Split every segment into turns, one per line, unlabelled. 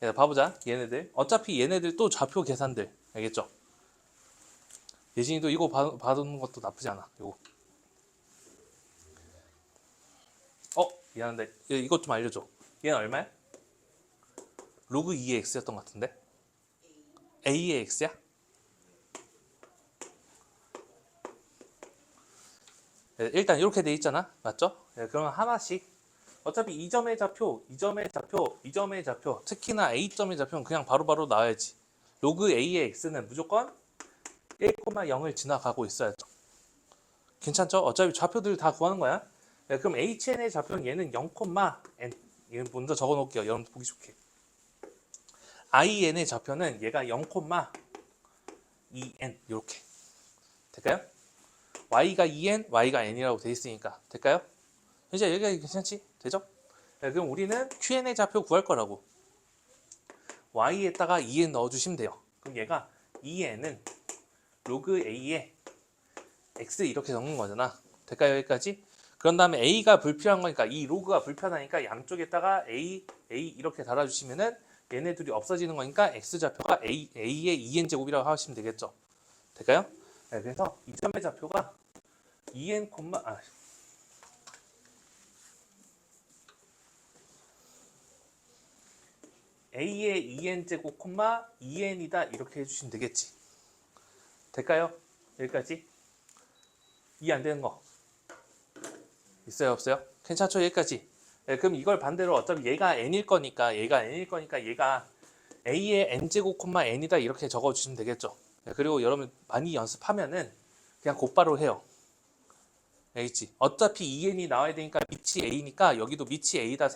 봐보자. 얘네들. 어차피 얘네들 또 좌표 계산들. 알겠죠? 예진이도 이거 받는 것도 나쁘지 않아. 이거. 미안한데. 이것 좀 알려줘. 얘는 얼마야? 로그 2의 x였던 것 같은데? a의 x야? 일단 이렇게 돼 있잖아. 맞죠? 그러면 하나씩. 어차피 이 점의 좌표, 이 점의 좌표, 이 점의 좌표, 특히나 a점의 좌표는 그냥 바로바로 나와야지. 로그 a의 x는 무조건 1,0을 지나가고 있어야죠. 괜찮죠? 어차피 좌표들 다 구하는 거야. 그럼 hn의 좌표는 얘는 0,n. 이건 먼저 적어 놓을게요. 여러분들 보기 좋게. in의 좌표는 얘가 0,2n 이렇게. 될까요? y가 2n, y가 n이라고 돼 있으니까. 될까요? 이제 여기가 괜찮지? 되죠? 그럼 우리는 qn의 좌표 구할 거라고. y에다가 2n 넣어주시면 돼요. 그럼 얘가 2n은 로그 a에 x 이렇게 적는 거잖아. 될까요? 여기까지? 그런 다음에 a가 불필요한 거니까 이 로그가 불편하니까 양쪽에다가 a 이렇게 달아주시면은 얘네 둘이 없어지는 거니까 x 좌표가 a의 2n 제곱이라고 하시면 되겠죠. 될까요? 그래서 이 점의 좌표가 2n, a의 2n 제곱, 2n이다 이렇게 해주시면 되겠지. 될까요? 여기까지? 이해 안 되는 거 있어요, 없어요? 괜찮죠? 여기까지. 그럼 이걸 반대로 어차피 얘가 n일 거니까 얘가 a의 n 제곱, n이다 이렇게 적어주시면 되겠죠. 그리고 여러분 많이 연습하면은 그냥 곧바로 해요. 알겠지? 어차피 2n이 나와야 되니까 밑이 a니까 여기도 밑이 a다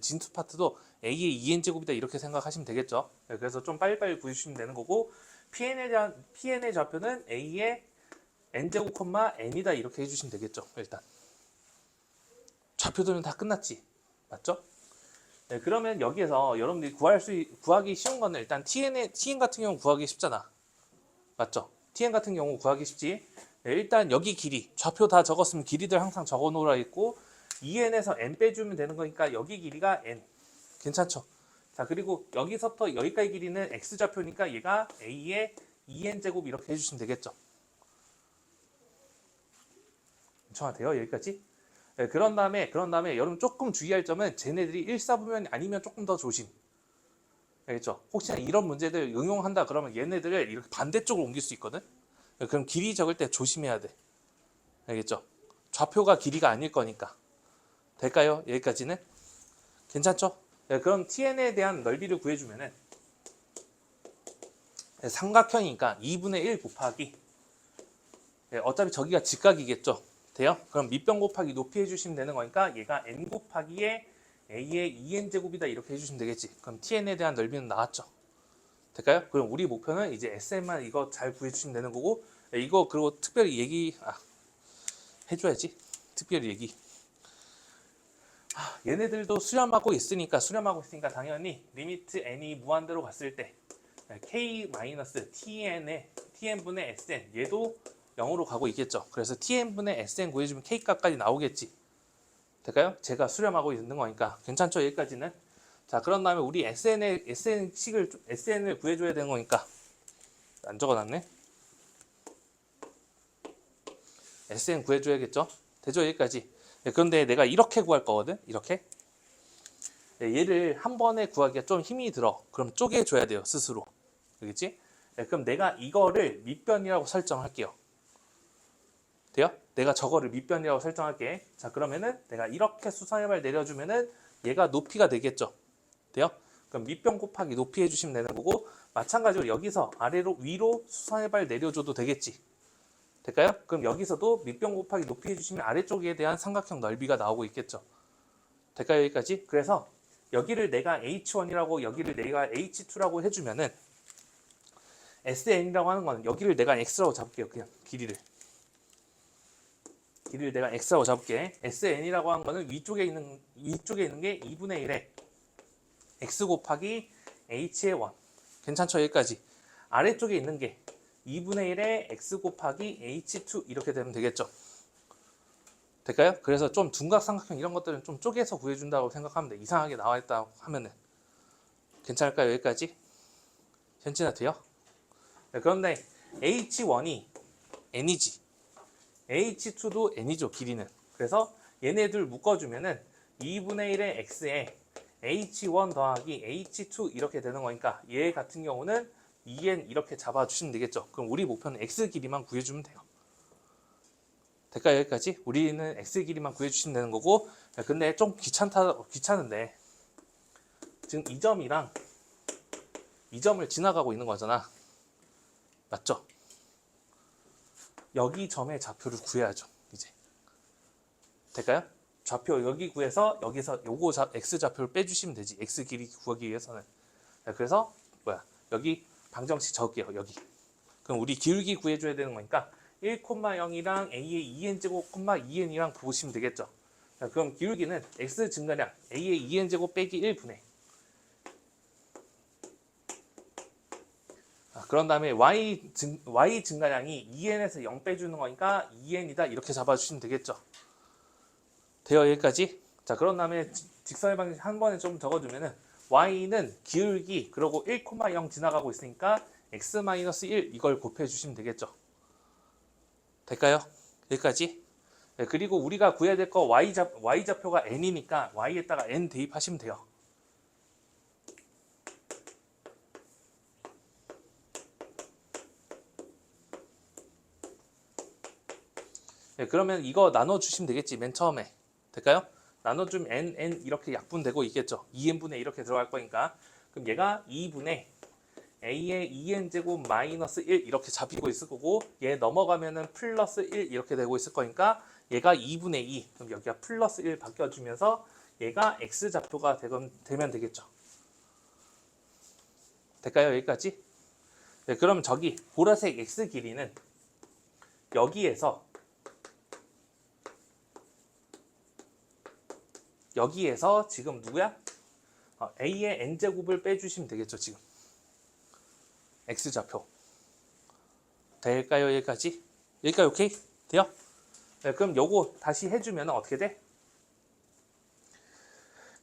진수 파트도 a의 2n 제곱이다 이렇게 생각하시면 되겠죠. 그래서 좀 빨리빨리 구해주시면 되는 거고 pn의 좌표는 a의 n 제곱, n이다 이렇게 해주시면 되겠죠. 일단 좌표들은 다 끝났지, 맞죠? 그러면 여기에서 여러분들이 구하기 쉬운 거는 일단 tn 같은 경우 구하기 쉽잖아, 맞죠? tn 같은 경우 구하기 쉽지. 일단 여기 길이 좌표 다 적었으면 길이들 항상 적어 놓으라 했고 2n에서 n 빼주면 되는 거니까 여기 길이가 n. 괜찮죠? 자, 그리고 여기서부터 여기까지 길이는 x 좌표니까 얘가 a의 2n 제곱 이렇게 해주시면 되겠죠. 괜찮아요? 여기까지? 그런 다음에 여러분 조금 주의할 점은 쟤네들이 일사분면이 아니면 조금 더 조심. 알겠죠? 혹시나 이런 문제들 응용한다 그러면 얘네들을 이렇게 반대쪽으로 옮길 수 있거든? 그럼 길이 적을 때 조심해야 돼. 알겠죠? 좌표가 길이가 아닐 거니까. 될까요? 여기까지는? 괜찮죠? 그럼 tn에 대한 넓이를 구해주면은 삼각형이니까 2분의 1 곱하기 어차피 저기가 직각이겠죠? 돼요? 그럼 밑변 곱하기 높이 해주시면 되는 거니까 얘가 n 곱하기에 a의 2n 제곱이다 이렇게 해주시면 되겠지. 그럼 tn에 대한 넓이는 나왔죠? 될까요? 그럼 우리 목표는 이제 SM만 이거 잘 구해주시면 되는 거고 이거 그리고 특별히 해줘야지. 특별히 얘기. 얘네들도 수렴하고 있으니까 당연히 리미트 n이 무한대로 갔을 때 k-tn의 tn분의 sn 얘도 0으로 가고 있겠죠. 그래서 tn분의 sn 구해주면 k값까지 나오겠지. 될까요? 제가 수렴하고 있는 거니까 괜찮죠? 여기까지는. 자, 그런 다음에 우리 SN을 구해줘야 되는 거니까 안 적어놨네. SN 구해줘야겠죠? 되죠? 여기까지. 그런데 내가 이렇게 구할 거거든? 이렇게. 얘를 한 번에 구하기가 좀 힘이 들어. 그럼 쪼개줘야 돼요, 스스로. 알겠지? 그럼 내가 이거를 밑변이라고 설정할게요. 돼요? 내가 저거를 밑변이라고 설정할게. 자, 그러면은 내가 이렇게 수선의 발 내려주면은 얘가 높이가 되겠죠? 돼요? 그럼 밑변 곱하기 높이 해주시면 되는 거고 마찬가지로 여기서 아래로 위로 수선의 발 내려줘도 되겠지? 될까요? 그럼 여기서도 밑변 곱하기 높이 해주시면 아래쪽에 대한 삼각형 넓이가 나오고 있겠죠? 될까요? 여기까지? 그래서 여기를 내가 H1이라고 여기를 내가 H2라고 해주면은 SN이라고 하는 거는 여기를 내가 X라고 잡을게요. 그냥 길이를 내가 X라고 잡을게. SN이라고 하는 거는 위쪽에 있는 게 2분의 1에 X 곱하기 H의 1. 괜찮죠? 여기까지. 아래쪽에 있는 게 2분의 1에 X 곱하기 H2 이렇게 되면 되겠죠? 될까요? 그래서 좀 둔각 삼각형 이런 것들은 좀 쪼개서 구해준다고 생각하면 돼. 이상하게 나와있다 하면은. 괜찮을까요? 여기까지? 현진아 돼요? 네, 그런데 H1이 n이지. H2도 n이죠, 길이는. 그래서 얘네들 묶어주면은 2분의 1의 x에 H1 더하기 H2 이렇게 되는 거니까 얘 같은 경우는 2n 이렇게 잡아주시면 되겠죠. 그럼 우리 목표는 x 길이만 구해주면 돼요. 될까요? 여기까지? 우리는 x 길이만 구해주시면 되는 거고, 근데 좀 귀찮은데 지금 이 점이랑 이 점을 지나가고 있는 거잖아. 맞죠? 여기 점의 좌표를 구해야죠. 이제 될까요? 좌표 여기 구해서 여기서 요거 x 좌표를 빼주시면 되지. x 길이 구하기 위해서는. 그래서 뭐야? 여기 방정식 적을게요. 여기. 그럼 우리 기울기 구해줘야 되는 거니까 1,0이랑 a의 2n제곱, 2n이랑 보시면 되겠죠. 자, 그럼 기울기는 x 증가량 a의 2n제곱 빼기 1분의 그런 다음에 y 증가량이 2n에서 0 빼주는 거니까 2n이다 이렇게 잡아주시면 되겠죠. 돼요 여기까지? 자 그런 다음에 직선의 방식 한 번에 좀 적어주면은 y는 기울기 그리고 1,0 지나가고 있으니까 x-1 이걸 곱해주시면 되겠죠. 될까요? 여기까지? 네, 그리고 우리가 구해야 될 거 y 좌표가 n이니까 y에다가 n 대입하시면 돼요. 네, 그러면 이거 나눠주시면 되겠지 맨 처음에. 될까요? 나눠주면 n 이렇게 약분되고 있겠죠. 2n분의 이렇게 들어갈 거니까. 그럼 얘가 2분의 a의 2n제곱 마이너스 1 이렇게 잡히고 있을 거고 얘 넘어가면은 플러스 1 이렇게 되고 있을 거니까 얘가 2분의 2 그럼 여기가 플러스 1 바뀌어주면서 얘가 x좌표가 되면 되겠죠. 될까요? 여기까지? 네, 그럼 저기 보라색 x 길이는 여기에서 지금 누구야? a의 n제곱을 빼주시면 되겠죠. 지금 x좌표 될까요? 여기까지? 여기까지 오케이? 돼요? 네, 그럼 요거 다시 해주면 어떻게 돼?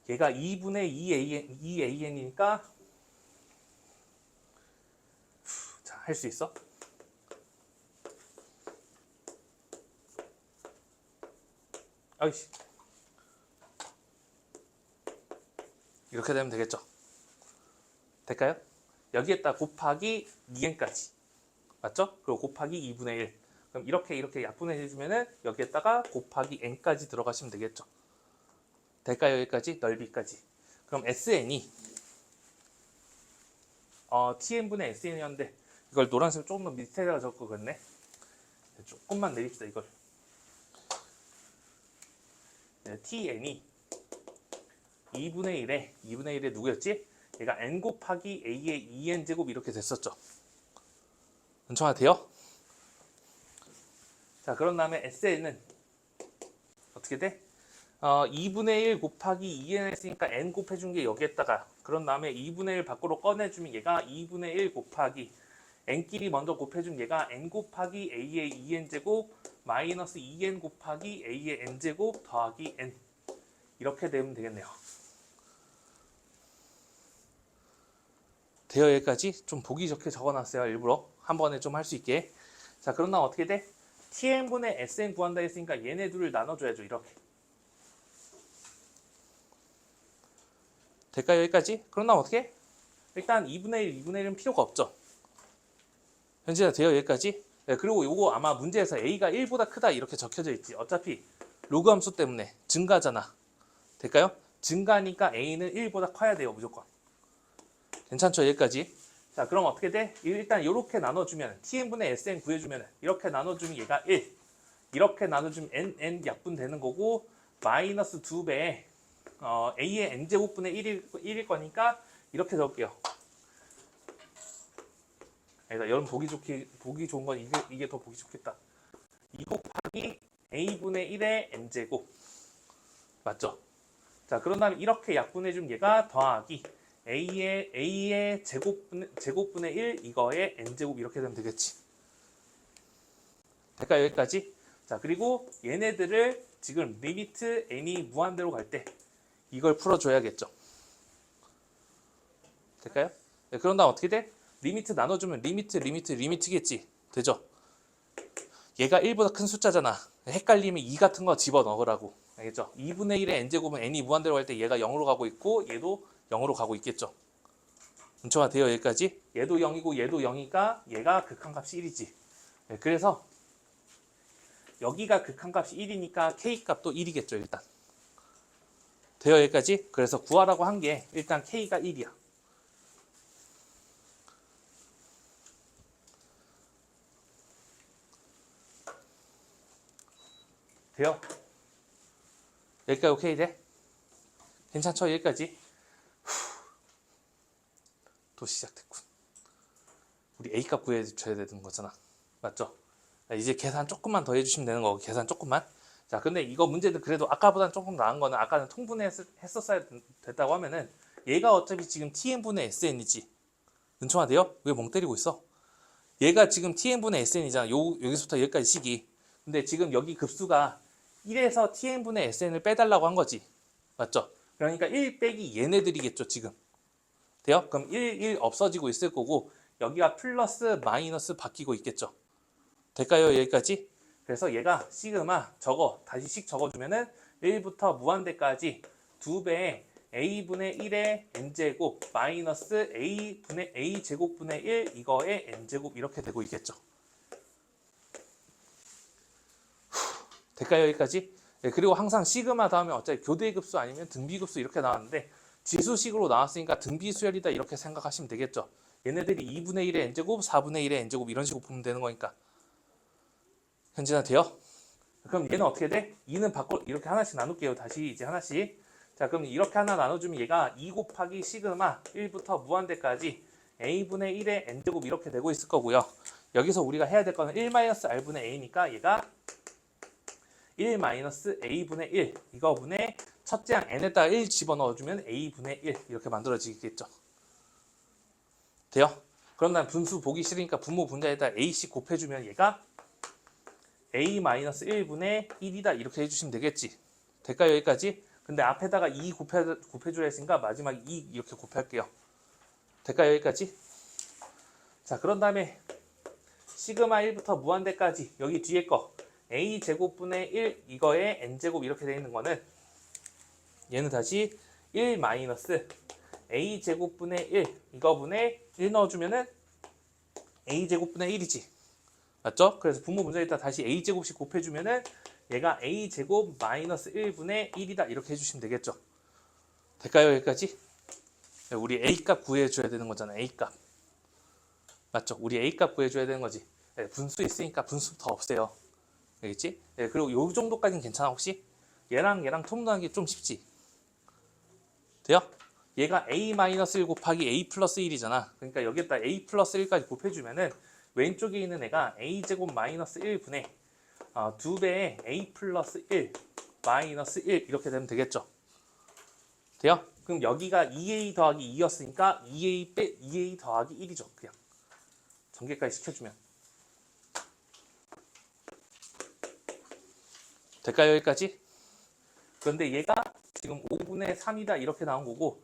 얘가 2분의 2an이니까 자, 할 수 있어? 아이씨 이렇게 되면 되겠죠. 될까요? 여기에다 곱하기 2n까지 맞죠? 그리고 곱하기 2분의 1 그럼 이렇게 약분해주면은 여기에다가 곱하기 n까지 들어가시면 되겠죠. 될까요? 여기까지? 넓이까지. 그럼 sn이 tn분의 sn이었는데 이걸 노란색 조금 더 밑에다가 적고 그랬네. 조금만 내립시다 이걸. 네, tn이 2분의 1에 누구였지? 얘가 n 곱하기 a의 2n제곱 이렇게 됐었죠. 은총아 돼요? 자 그런 다음에 sn은 어떻게 돼? 2분의 1 곱하기 2n 했으니까 n 곱해준 게 여기에다가 그런 다음에 2분의 1 밖으로 꺼내주면 얘가 2분의 1 곱하기 n끼리 먼저 곱해주면 얘가 n 곱하기 a의 2n제곱 마이너스 2n 곱하기 a의 n제곱 더하기 n 이렇게 되면 되겠네요. 돼요 여기까지? 좀 보기 좋게 적어놨어요 일부러 한 번에 좀 할 수 있게. 자 그럼 나 어떻게 돼? tn분의 sn 구한다 했으니까 얘네 둘을 나눠줘야죠 이렇게. 될까요 여기까지? 그럼 나 어떻게? 일단 2분의 1, 2분의 1은 필요가 없죠. 현진아 돼요 여기까지? 네, 그리고 요거 아마 문제에서 a가 1보다 크다 이렇게 적혀져 있지. 어차피 로그 함수 때문에 증가잖아. 될까요? 증가니까 a는 1보다 커야 돼요 무조건. 괜찮죠 여기까지? 자 그럼 어떻게 돼? 일단 이렇게 나눠주면 tn분의 sn 구해주면 이렇게 나눠주면 얘가 1 이렇게 나눠주면 n 약분되는 거고 마이너스 2배에 a의 n제곱분의 1일 거니까 이렇게 적을게요. 아니다, 여러분 보기 좋은 건 이게 더 보기 좋겠다. 2 곱하기 a분의 1의 n제곱 맞죠? 자 그런 다음에 이렇게 약분해주면 얘가 더하기 a의 제곱분의 1 이거의 n제곱 이렇게 되면 되겠지. 될까요 여기까지? 자 그리고 얘네들을 지금 리미트 n이 무한대로 갈 때 이걸 풀어줘야겠죠. 될까요? 네, 그런 다음 어떻게 돼? 리미트 나눠주면 리미트겠지. 되죠? 얘가 1보다 큰 숫자잖아. 헷갈리면 2 같은 거 집어넣으라고. 알겠죠? 2분의 1의 n제곱은 n이 무한대로 갈 때 얘가 0으로 가고 있고 얘도 0으로 가고 있겠죠. 문초가 돼요 여기까지? 얘도 0이고 얘도 0이니까 얘가 극한값이 1이지. 네, 그래서 여기가 극한값이 1이니까 k값도 1이겠죠 일단. 돼요 여기까지? 그래서 구하라고 한 게 일단 k가 1이야. 돼요? 여기까지 오케이 돼? 괜찮죠 여기까지? 또 시작됐군. 우리 A값 구해줘야 되는 거잖아. 맞죠? 이제 계산 조금만 더 해주시면 되는 거고 계산 조금만. 자 근데 이거 문제는 그래도 아까보다는 조금 나은 거는 아까는 통분했었어야 됐다고 하면은 얘가 어차피 지금 tn분의 sn이지. 은총아 돼요? 왜 멍 때리고 있어? 얘가 지금 tn분의 sn이잖아. 여기서부터 여기까지 식이. 근데 지금 여기 급수가 1에서 tn분의 sn을 빼달라고 한 거지. 맞죠? 그러니까 1 빼기 얘네들이겠죠 지금. 돼요? 그럼 1 없어지고 있을 거고 여기가 플러스 마이너스 바뀌고 있겠죠. 될까요? 여기까지? 그래서 얘가 시그마 저거 다시 식 적어주면은 1부터 무한대까지 2배의 a분의 1의 n제곱 마이너스 a분의 a제곱분의 1 이거의 n제곱 이렇게 되고 있겠죠. 될까요? 여기까지? 네, 그리고 항상 시그마 다음에 어차피 교대급수 아니면 등비급수 이렇게 나왔는데 지수식으로 나왔으니까 등비수열이다 이렇게 생각하시면 되겠죠. 얘네들이 2분의 1의 n제곱, 4분의 1의 n제곱 이런 식으로 보면 되는 거니까. 현진아 돼요? 그럼 얘는 어떻게 돼? 2는 바꿔 이렇게 하나씩 나눌게요. 다시 이제 하나씩. 자 그럼 이렇게 하나 나눠주면 얘가 2 곱하기 시그마 1부터 무한대까지 a분의 1의 n제곱 이렇게 되고 있을 거고요. 여기서 우리가 해야 될 거는 1-r분의 a니까 얘가 1-a분의 1 이거분의 첫째 항 n에다가 1 집어넣어주면 a분의 1 이렇게 만들어지겠죠. 돼요? 그럼 난 분수 보기 싫으니까 분모 분자에다 a씩 곱해주면 얘가 a-1분의 1이다 이렇게 해주시면 되겠지. 될까요 여기까지? 근데 앞에다가 2 곱해줘야 했으니까 마지막에 2 이렇게 곱할게요. 될까요 여기까지? 자 그런 다음에 시그마 1부터 무한대까지 여기 뒤에 거 a제곱분의 1 이거에 n제곱 이렇게 되어 있는 거는 얘는 다시 1 마이너스 a제곱분의 1 이거분의 1 넣어주면은 a제곱분의 1이지. 맞죠? 그래서 분모 문제에다 다시 a제곱씩 곱해주면은 얘가 a제곱 마이너스 1분의 1이다 이렇게 해주시면 되겠죠. 될까요 여기까지? 우리 a값 구해줘야 되는 거잖아. a값. 맞죠? 우리 a값 구해줘야 되는 거지. 분수 있으니까 분수 더 없애요. 알겠지? 그리고 요 정도까지는 괜찮아 혹시? 얘랑 통분하기 좀 쉽지? 돼요? 얘가 a-1 곱하기 a 플러스 1이잖아. 그러니까 여기에다 a 플러스 1까지 곱해주면은 왼쪽에 있는 애가 a제곱 마이너스 1분의 2배의 a 플러스 1 마이너스 1 이렇게 되면 되겠죠. 돼요? 그럼 여기가 2a 더하기 2였으니까 2a 더하기 1이죠. 그냥 전개까지 시켜주면. 될까요 여기까지? 그런데 얘가 지금 5분의 3이다 이렇게 나온 거고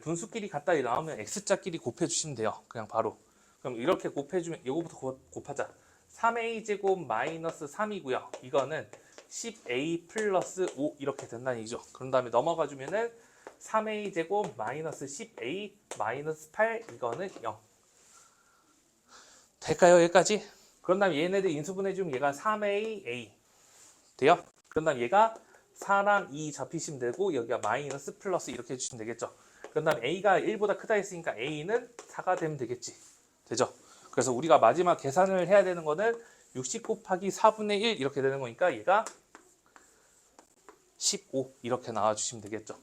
분수끼리 같다 나오면 x자끼리 곱해주시면 돼요. 그냥 바로. 그럼 이렇게 곱해주면 이거부터 곱하자. 3a 제곱 마이너스 3이고요. 이거는 10a 플러스 5 이렇게 된다는 얘기죠. 그런 다음에 넘어가 주면은 3a 제곱 마이너스 10a 마이너스 8 이거는 0. 될까요 여기까지? 그런 다음에 얘네들 인수분해주면 얘가 3aa 돼요? 그런 다음에 얘가 4랑 2 잡히시면 되고 여기가 마이너스 플러스 이렇게 해주시면 되겠죠. 그런 다음에 a가 1보다 크다 했으니까 a는 4가 되면 되겠지. 되죠? 그래서 우리가 마지막 계산을 해야 되는 거는 60 곱하기 4분의 1 이렇게 되는 거니까 얘가 15 이렇게 나와주시면 되겠죠.